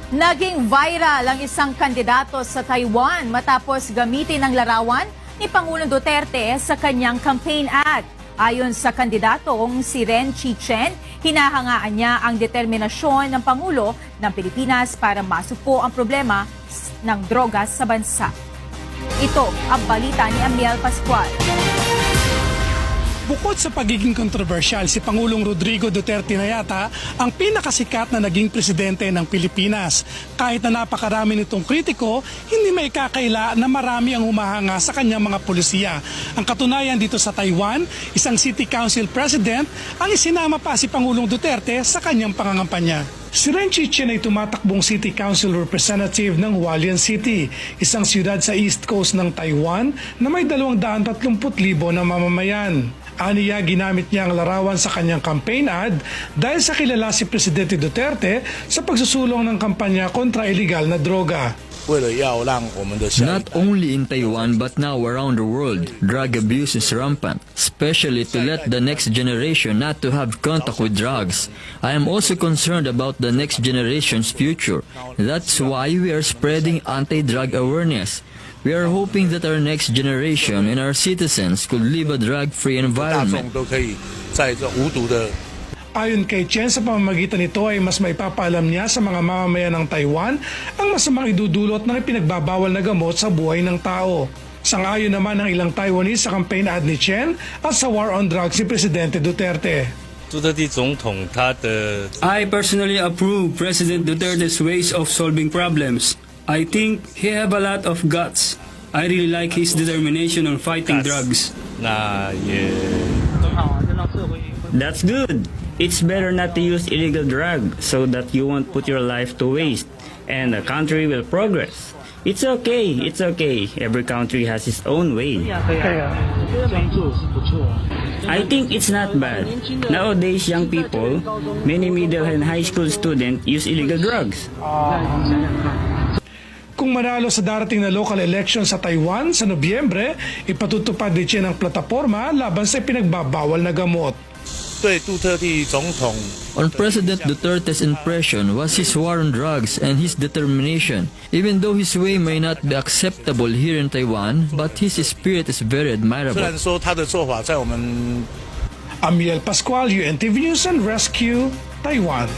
Naging viral ang isang kandidato sa Taiwan matapos gamitin ang larawan ni Pangulong Duterte sa kanyang campaign ad. Ayon sa kandidatong si Ren Chi-chen, hinahangaan niya ang determinasyon ng Pangulo ng Pilipinas para masupo ang problema ng drogas sa bansa. Ito ang balita ni Amiel Pascual. Bukod sa pagiging kontrobersyal, si Pangulong Rodrigo Duterte na yata ang pinakasikat na naging presidente ng Pilipinas. Kahit na napakarami nitong kritiko, hindi may kakaila na marami ang humahanga sa kanyang mga pulisiya. Ang katunayan dito sa Taiwan, isang city council president ang isinama pa si Pangulong Duterte sa kanyang pangangampanya. Si Ren Chi-chen ay tumatakbong City Council Representative ng Hualien City, isang siyudad sa East Coast ng Taiwan na may 230,000 na mamamayan. Aniya, ginamit niya ang larawan sa kanyang campaign ad dahil sa kilala si Presidente Duterte sa pagsusulong ng kampanya kontra iligal na droga. Not only in Taiwan but now around the world, drug abuse is rampant, especially to let the next generation not to have contact with drugs. I am also concerned about the next generation's future. That's why we are spreading anti-drug awareness. We are hoping that our next generation and our citizens could live a drug-free environment. Ayon kay Chen, sa pamamagitan nito ay mas maipapaalam niya sa mga mamamayan ng Taiwan ang masamang idudulot ng ipinagbabawal na gamot sa buhay ng tao. Sang-ayon naman ng ilang Taiwanese sa campaign ad ni Chen at sa war on drugs ni Presidente Duterte. I personally approve President Duterte's ways of solving problems. I think he have a lot of guts. I really like his determination on fighting drugs. That's good. It's better not to use illegal drugs so that you won't put your life to waste and the country will progress. It's okay. Every country has its own way. I think it's not bad. Nowadays, young people, many middle and high school students use illegal drugs. Kung manalo sa darating na local election sa Taiwan sa Nobyembre, ipatutupad din siya ng plataporma laban sa pinagbabawal na gamot. On President Duterte's impression was his war on drugs and his determination. Even though his way may not be acceptable here in Taiwan, but his spirit is very admirable. Amiel Pascual, UNTV News and Rescue, Taiwan.